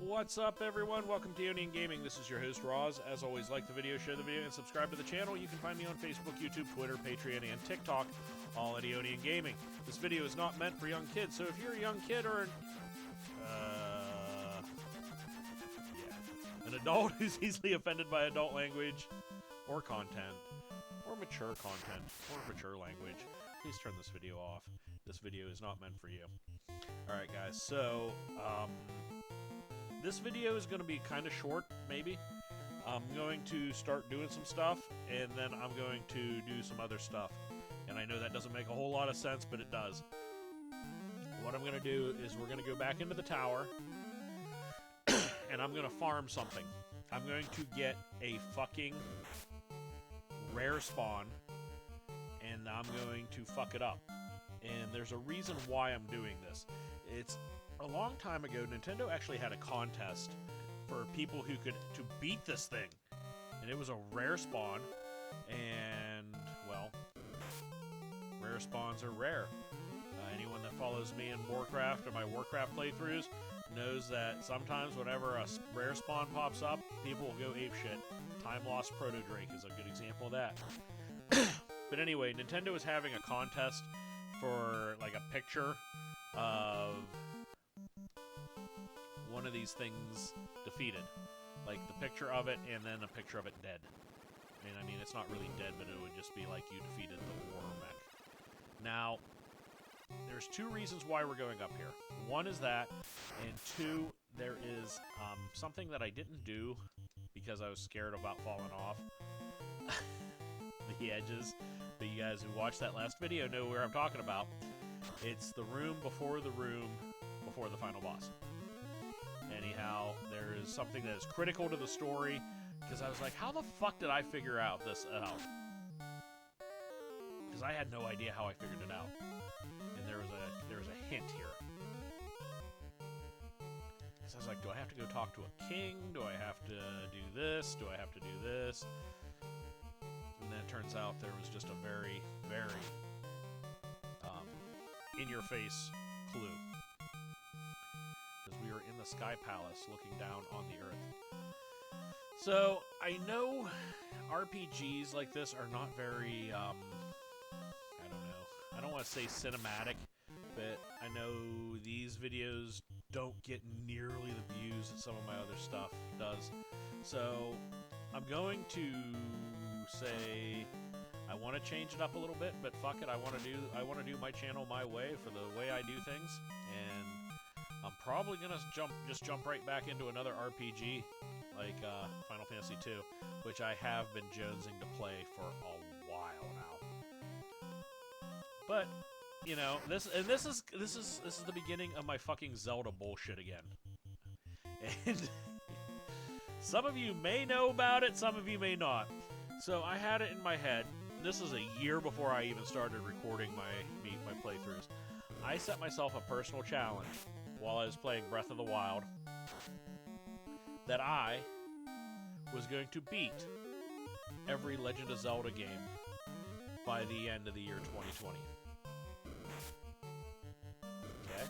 What's up, everyone? Welcome to Onion Gaming. This is your host, Roz. As always, like the video, share the video, and subscribe to the channel. You can find me on Facebook, YouTube, Twitter, Patreon, and TikTok, all at Onion Gaming. This video is not meant for young kids, so if you're a young kid or an adult who's easily offended by adult language or content, or mature content, or mature language, please turn this video off. This video is not meant for you. Alright, guys, so, this video is going to be kind of short, maybe. I'm going to start doing some stuff, and then I'm going to do some other stuff. And I know that doesn't make a whole lot of sense, but it does. What I'm going to do is we're going to go back into the tower, and I'm going to farm something. I'm going to get a fucking rare spawn, and I'm going to fuck it up. And there's a reason why I'm doing this. It's a long time ago, Nintendo actually had a contest for people who could to beat this thing. And it was a rare spawn, and, well, rare spawns are rare. Anyone that follows me in Warcraft or my Warcraft playthroughs knows that sometimes whenever a rare spawn pops up, people will go apeshit. Time Lost Proto Drake is a good example of that. But anyway, Nintendo is having a contest for, like, a picture of one of these things defeated. Like, the picture of it, and then a picture of it dead. And, I mean, it's not really dead, but it would just be like you defeated the war mech. Now, there's two reasons why we're going up here. One is that, and two, there is something that I didn't do because I was scared about falling off the edges. But you guys who watched that last video know where I'm talking about. It's the room before the final boss. Anyhow, there is something that is critical to the story, because I was like, how the fuck did I figure out this out? Because I had no idea how I figured it out. And there was a hint here. Because I was like, do I have to go talk to a king? Do I have to do this? Do I have to do this? And then it turns out there was just a very, very in-your-face clue. Because we were in the Sky Palace looking down on the Earth. So, I know RPGs like this are not very, I don't know. I don't want to say cinematic, but I know these videos don't get nearly the views that some of my other stuff does. So, I'm going to say I want to change it up a little bit, but fuck it, I want to do my channel my way for the way I do things, and I'm probably gonna just jump right back into another RPG like Final Fantasy II, which I have been jonesing to play for a while now. But you know, this is the beginning of my fucking Zelda bullshit again. And some of you may know about it, some of you may not. So I had it in my head. This is a year before I even started recording my playthroughs. I set myself a personal challenge while I was playing Breath of the Wild that I was going to beat every Legend of Zelda game by the end of the year 2020. Okay?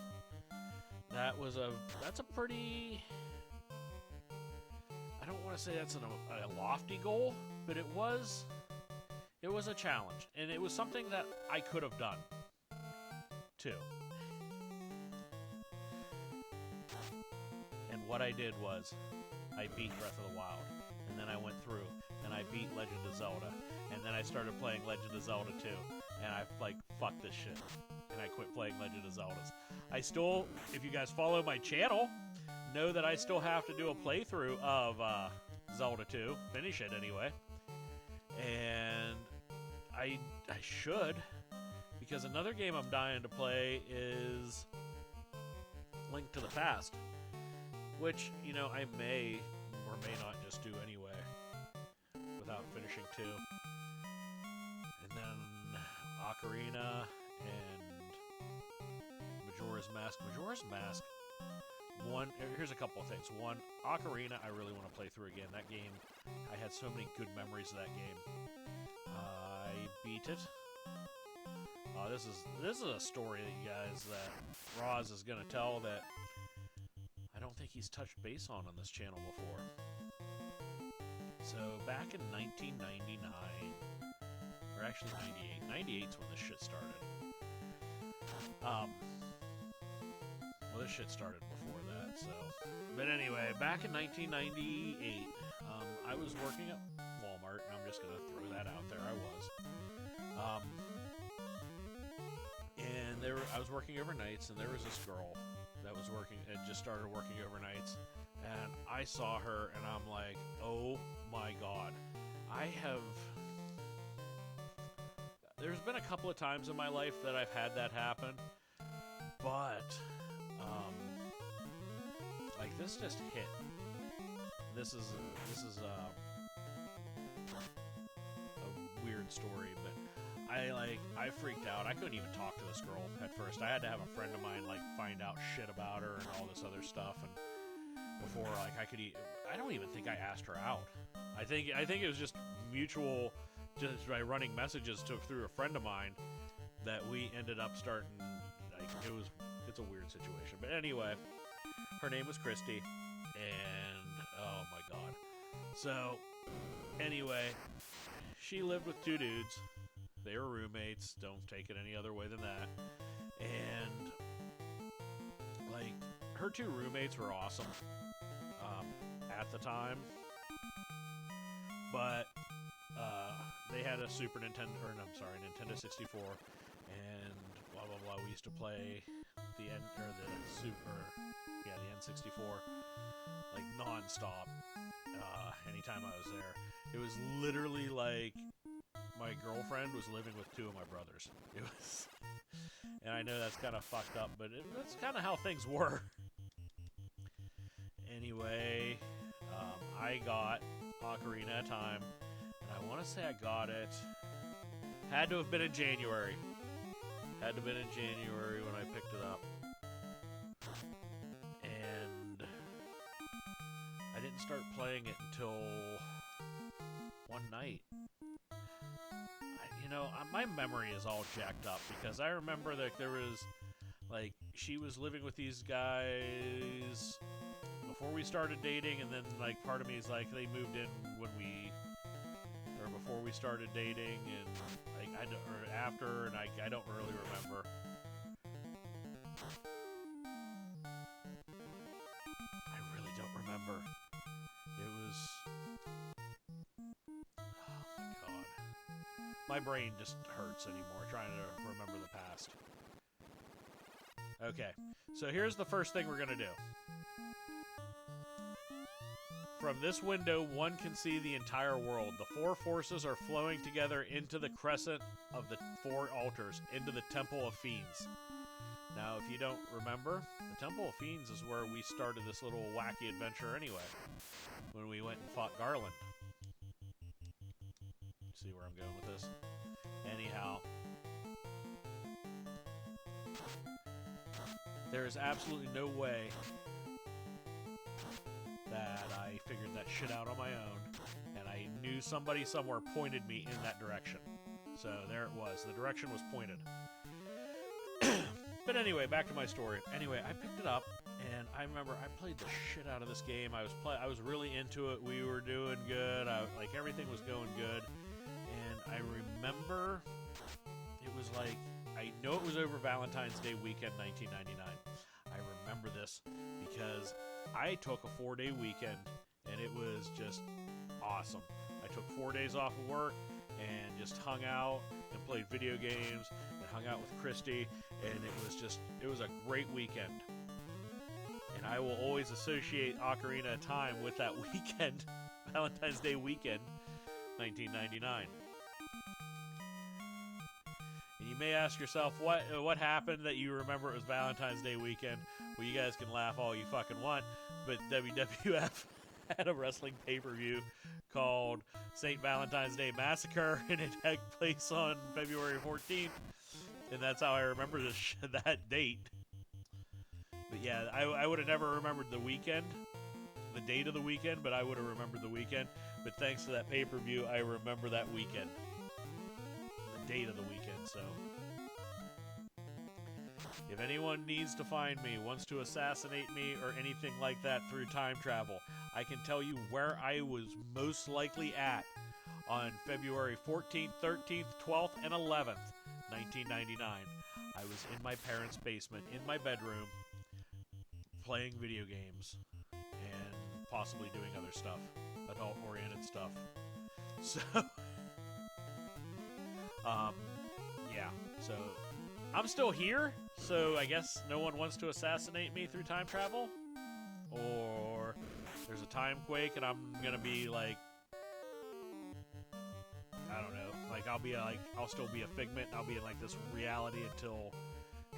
That's a pretty... I don't want to say that's a lofty goal, but it was a challenge, and it was something that I could have done, too. And what I did was, I beat Breath of the Wild, and then I went through, and I beat Legend of Zelda, and then I started playing Legend of Zelda 2, and I, like, fuck this shit, and I quit playing Legend of Zeldas. I still, if you guys follow my channel, know that I still have to do a playthrough of Zelda 2, finish it anyway, and I should, because another game I'm dying to play is Link to the Past, which, you know, I may or may not just do anyway without finishing 2. And then Ocarina and Majora's Mask. Majora's Mask, here's a couple of things. One, Ocarina I really want to play through again. That game, I had so many good memories of that game. I beat it. This is a story that you guys, that Roz is going to tell that I don't think he's touched base on this channel before. So back in 1999, or actually 98. 98's when this shit started. Well, this shit started before that, so. But anyway, back in 1998, I was working at Walmart, and I'm just gonna throw that out there. I was. And I was working overnights, and there was this girl that was working, and just started working overnights, and I saw her, and I'm like, oh my god, there's been a couple of times in my life that I've had that happen, but, like, this just hit. This is a weird story, but I freaked out. I couldn't even talk to this girl at first. I had to have a friend of mine, like, find out shit about her and all this other stuff, and before, like, I don't even think I asked her out. I think it was just mutual, just by running messages through a friend of mine, that we ended up starting, like, it's a weird situation. But anyway, her name was Christy, and, oh my god. So, anyway, she lived with two dudes. They were roommates. Don't take it any other way than that. And, like, her two roommates were awesome at the time. But they had a Nintendo 64, and blah blah blah. We used to play the N64, like, non-stop. Anytime I was there, it was literally like my girlfriend was living with two of my brothers. It was, and I know that's kind of fucked up, but that's kind of how things were. Anyway, I got Ocarina of Time, and I want to say I got it. Had to have been in January. Had to have been in January when I picked it up. And I didn't start playing it until one night. My memory is all jacked up, because I remember that there was, like, she was living with these guys before we started dating, and then, like, part of me is like, they moved in before we started dating, and, like, or after, and I don't really remember. I really don't remember. It was, oh my god. My brain just hurts anymore trying to remember the past. Okay, so here's the first thing we're going to do. From this window, one can see the entire world. The four forces are flowing together into the crescent of the four altars, into the Temple of Fiends. Now, if you don't remember, the Temple of Fiends is where we started this little wacky adventure anyway, when we went and fought Garland. See where I'm going with this? Anyhow, there is absolutely no way that I figured that shit out on my own, and I knew somebody somewhere pointed me in that direction. So there it was. The direction was pointed. But anyway, back to my story. Anyway, I picked it up, and I remember I played the shit out of this game. I was really into it. We were doing good. Like, everything was going good. And I remember it was like, I know it was over Valentine's Day weekend 1999. I remember this because I took a 4-day weekend, and it was just awesome. I took 4 days off of work and just hung out and played video games and hung out with Christy, and it was a great weekend. And I will always associate Ocarina of Time with that weekend, Valentine's Day weekend, 1999. And you may ask yourself, what happened that you remember it was Valentine's Day weekend? Well, you guys can laugh all you fucking want, but WWF had a wrestling pay-per-view called St. Valentine's Day Massacre, and it took place on February 14th, and that's how I remember that date. But yeah, I would have never remembered the weekend, the date of the weekend, but I would have remembered the weekend. But thanks to that pay-per-view, I remember that weekend, the date of the weekend. So if If anyone needs to find me, wants to assassinate me, or anything like that through time travel, I can tell you where I was most likely at on February 14th, 13th, 12th, and 11th, 1999. I was in my parents' basement, in my bedroom, playing video games, and possibly doing other stuff, adult-oriented stuff. So, yeah, so I'm still here, so I guess no one wants to assassinate me through time travel, or there's a time quake and I'm gonna be like, I don't know, like I'll still be a figment and I'll be in like this reality until,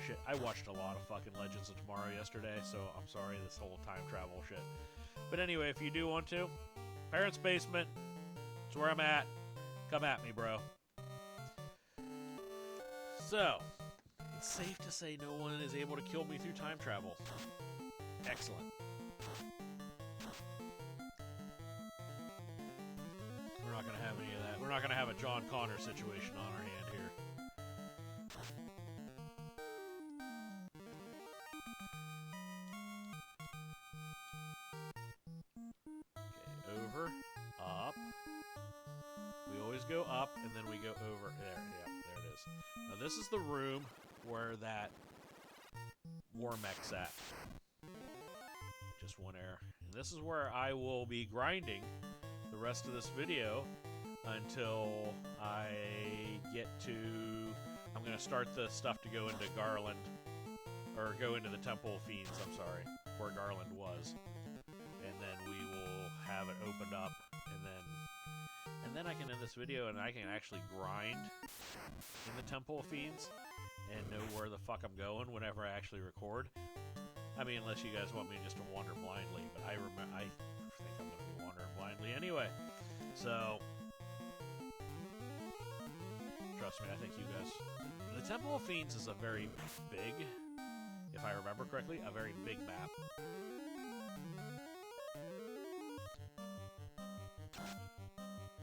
shit, I watched a lot of fucking Legends of Tomorrow yesterday, so I'm sorry, this whole time travel shit. But anyway, if you do want to, parents' basement, it's where I'm at. Come at me, bro. So, it's safe to say no one is able to kill me through time travel. Excellent. We're not going to have any of that. We're not going to have a John Connor situation on our hand here. Okay, over, up. We always go up, and then we go over. There, yeah, there it is. Now this is the room where that war mech's at. Just one error. And this is where I will be grinding the rest of this video until I get to... I'm going to start the stuff to go into Garland, or go into the Temple of Fiends, I'm sorry, where Garland was. And then we will have it opened up, and then I can end this video and I can actually grind in the Temple of Fiends and know where the fuck I'm going whenever I actually record. I mean, unless you guys want me just to wander blindly, but I think I'm going to be wandering blindly anyway. So, trust me, I think you guys... The Temple of Fiends is a very big, if I remember correctly, a very big map.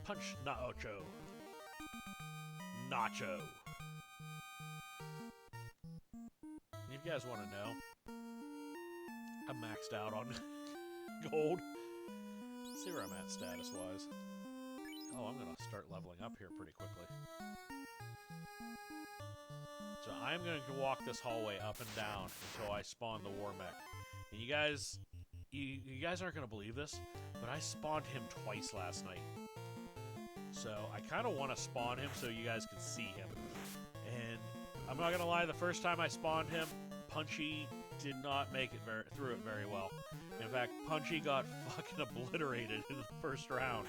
Punch Nacho. Nacho. If you guys want to know, I'm maxed out on gold. Let's see where I'm at status-wise. Oh, I'm going to start leveling up here pretty quickly. So I'm going to walk this hallway up and down until I spawn the war mech. And you guys aren't going to believe this, but I spawned him twice last night. So I kind of want to spawn him so you guys can see him. And I'm not going to lie, the first time I spawned him, Punchy did not make it through it very well. In fact, Punchy got fucking obliterated in the first round.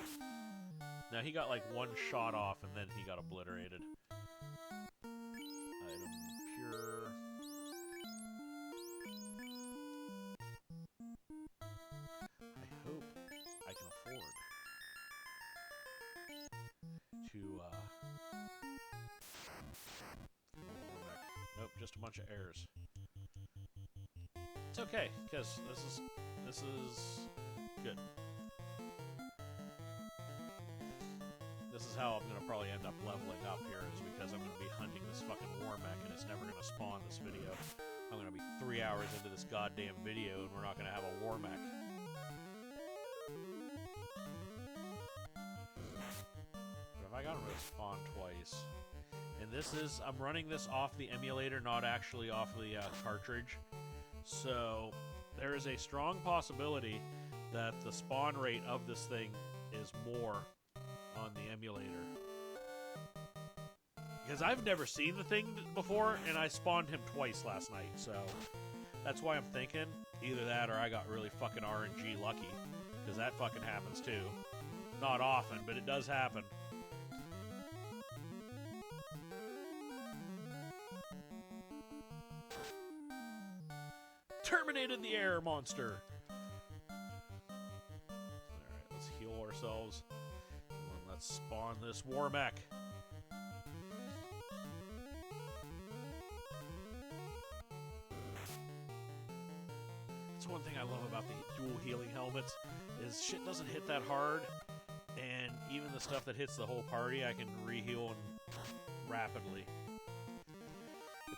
Now, he got like one shot off and then he got obliterated. Item pure. I hope I can afford to, nope, just a bunch of errors. It's okay, because this is good. This is how I'm going to probably end up leveling up here, is because I'm going to be hunting this fucking war mech, and it's never going to spawn this video. I'm going to be 3 hours into this goddamn video, and we're not going to have a war mech. But if I got him to spawn twice... And this is... I'm running this off the emulator, not actually off the cartridge. So, there is a strong possibility that the spawn rate of this thing is more on the emulator. Because I've never seen the thing before, and I spawned him twice last night, so that's why I'm thinking either that or I got really fucking RNG lucky. Because that fucking happens too. Not often, but it does happen. Terminated the air monster! Alright, let's heal ourselves. And let's spawn this war mech. That's one thing I love about the dual healing helmets, is shit doesn't hit that hard, and even the stuff that hits the whole party I can re-heal rapidly.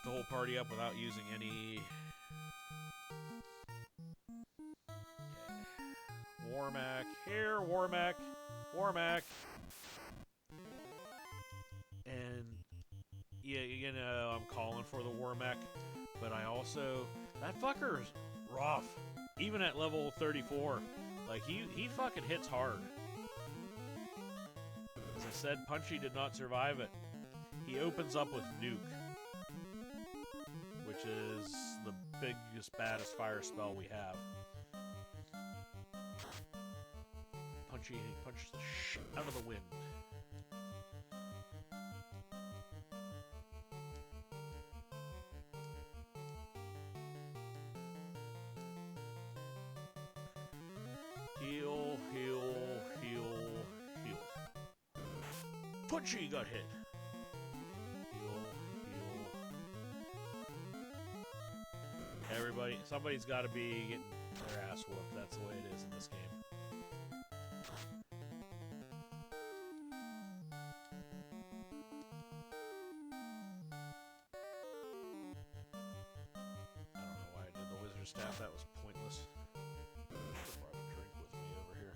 the whole party up without using any... Okay. Warmac. Here, Warmac. Warmac. And, yeah, you know, I'm calling for the Warmac. But I also... That fucker's rough. Even at level 34. Like, he fucking hits hard. As I said, Punchy did not survive it. He opens up with Nuke, which is the biggest, baddest fire spell we have. Punchy punches the shit out of the wind. Heal, heal, heal, heal. Punchy got hit. Everybody, somebody's got to be getting their ass whooped. That's the way it is in this game. I don't know why I did the wizard staff. That was pointless. I brought a drink with me over here.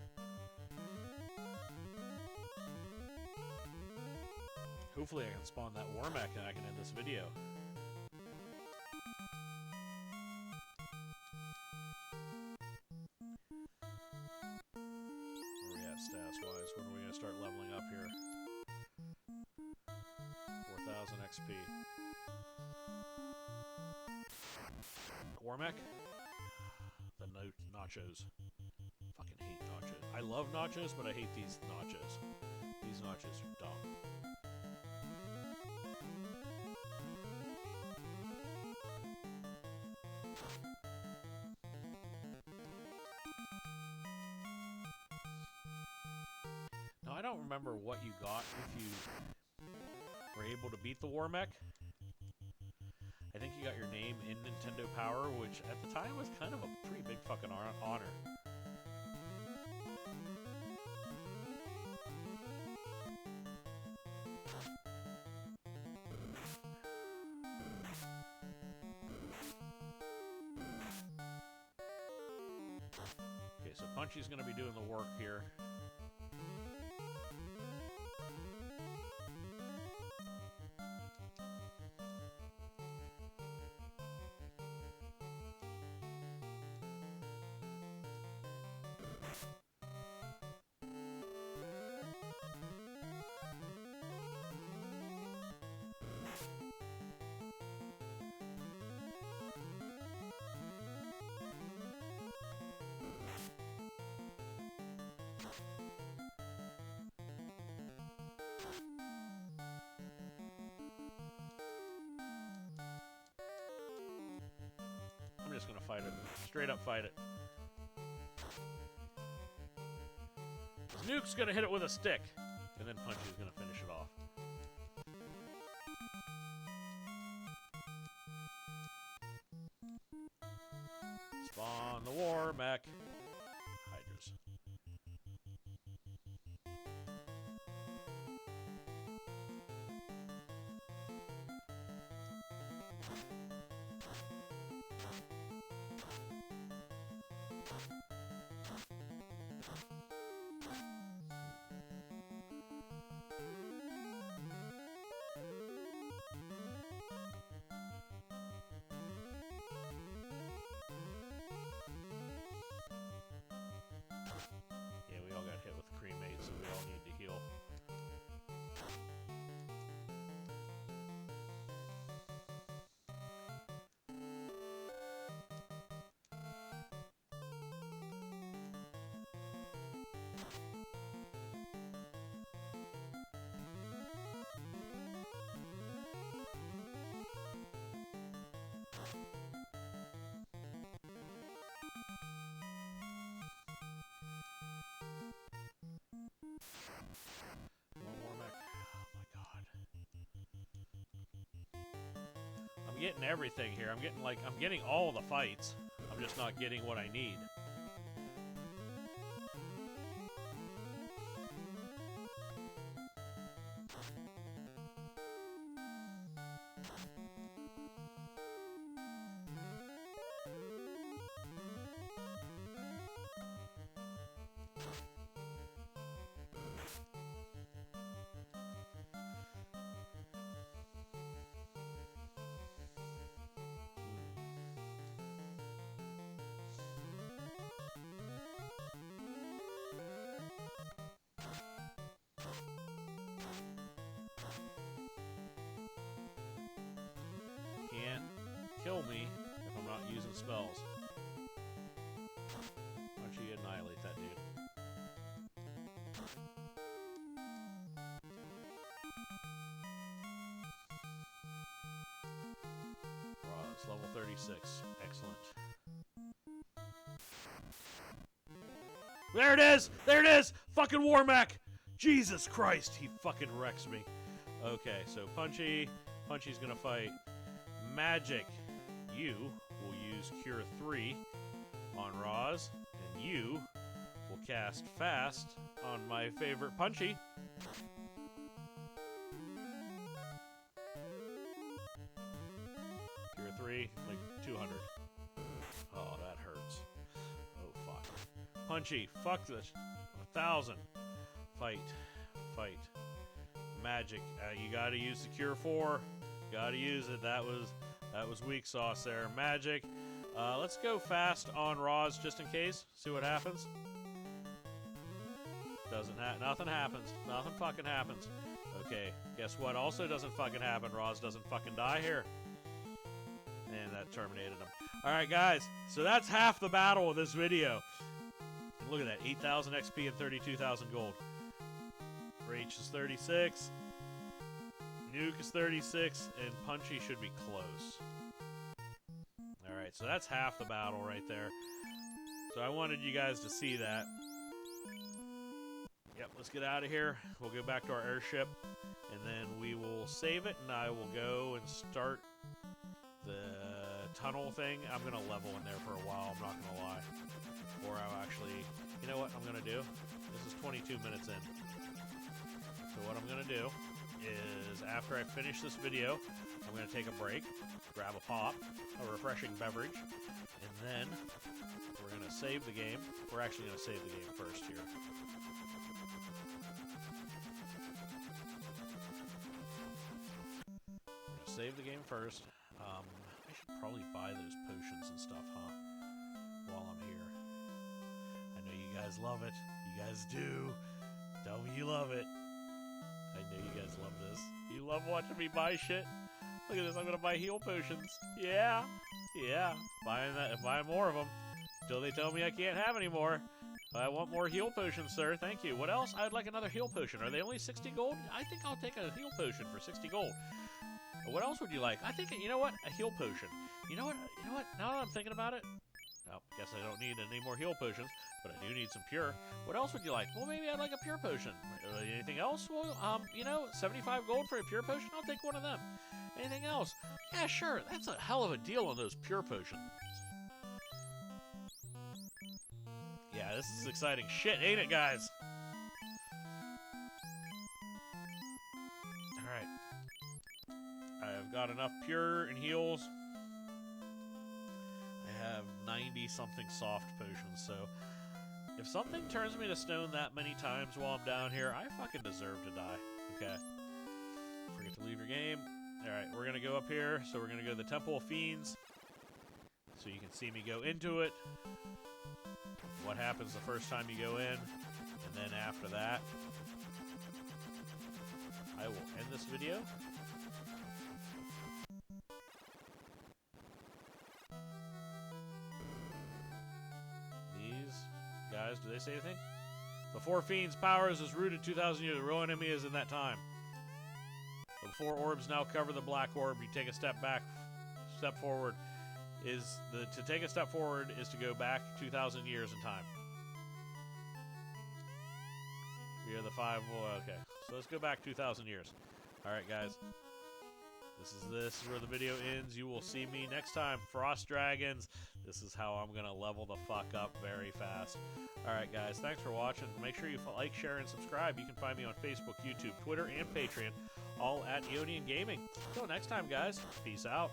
Hopefully I can spawn that Warmac and I can end this video. Stats-wise, when are we going to start leveling up here? 4,000 XP. Warmac? The nachos. Fucking hate nachos. I love nachos, but I hate these nachos. These nachos are dumb. I don't remember what you got if you were able to beat the Warmech. I think you got your name in Nintendo Power, which at the time was kind of a pretty big fucking honor. Okay, so Punchy's going to be doing the work here. I'm just gonna fight it. Straight up fight it. Nuke's gonna hit it with a stick, and then Punchy's gonna finish it off. Spawn the Warmech. Hydras. Yeah, we all got hit with cremate, so we all need to heal. I'm getting everything here. I'm getting all the fights. I'm just not getting what I need. spells. Why don't you annihilate that dude? Roz, level 36. Excellent. There it is! There it is! Fucking Warmac! Jesus Christ, he fucking wrecks me. Okay, so Punchy. Punchy's gonna fight Magic. You will use Cure 3 on Roz, and you will cast Fast on my favorite Punchy. Cure 3, like 200. Oh, that hurts. Oh, fuck. Punchy, fuck this. 1,000. Fight. Fight. Magic. You gotta use the Cure 4. Gotta use it. That was weak sauce there. Magic. Let's go Fast on Roz just in case. See what happens. Nothing happens. Nothing fucking happens. Okay, guess what also doesn't fucking happen? Roz doesn't fucking die here. And that terminated him. Alright, guys. So that's half the battle of this video. And look at that. 8,000 XP and 32,000 gold. Rach is 36. Nuke is 36. And Punchy should be close. Alright, so that's half the battle right there. So I wanted you guys to see that. Yep, let's get out of here. We'll go back to our airship. And then we will save it. And I will go and start the tunnel thing. I'm going to level in there for a while. I'm not going to lie. Or I'll actually... You know what I'm going to do? This is 22 minutes in. So what I'm going to do is after I finish this video, I'm going to take a break, grab a pop, a refreshing beverage, and then we're going to save the game. We're actually going to save the game first here. We're going to save the game first. I should probably buy those potions and stuff, huh? While I'm here. I know you guys love it. You guys do. Tell me you love it. I know you guys love this. You love watching me buy shit. Look at this. I'm gonna buy heal potions. Yeah. Yeah. Buying more of them. Till they tell me I can't have any more. I want more heal potions, sir. Thank you. What else? I'd like another heal potion. Are they only 60 gold? I think I'll take a heal potion for 60 gold. What else would you like? I think, you know what? A heal potion. You know what? You know what? Now that I'm thinking about it, well, guess I don't need any more heal potions, but I do need some pure. What else would you like? Well, maybe I'd like a pure potion. Anything else? Well, you know, 75 gold for a pure potion? I'll take one of them. Anything else? Yeah, sure. That's a hell of a deal on those pure potions. Yeah, this is exciting shit, ain't it, guys? Alright. I've got enough pure and heals. I have 90-something soft potions, so if something turns me to stone that many times while I'm down here, I fucking deserve to die. Okay. Forget to leave your game. Alright, we're gonna go up here, so we're gonna go to the Temple of Fiends. So you can see me go into it. What happens the first time you go in, and then after that, I will end this video. These guys, do they say anything? The Four Fiends' powers is rooted 2,000 years. The real enemy is in that time. The four orbs now cover the black orb. You take a step back, step forward. To take a step forward is to go back 2,000 years in time. We are the five. Well, okay, so let's go back 2,000 years. All right, guys. This is where the video ends. You will see me next time. Frost Dragons. This is how I'm gonna level the fuck up very fast. All right, guys. Thanks for watching. Make sure you like, share, and subscribe. You can find me on Facebook, YouTube, Twitter, and Patreon, all at Ionian Gaming. Until next time, guys. Peace out.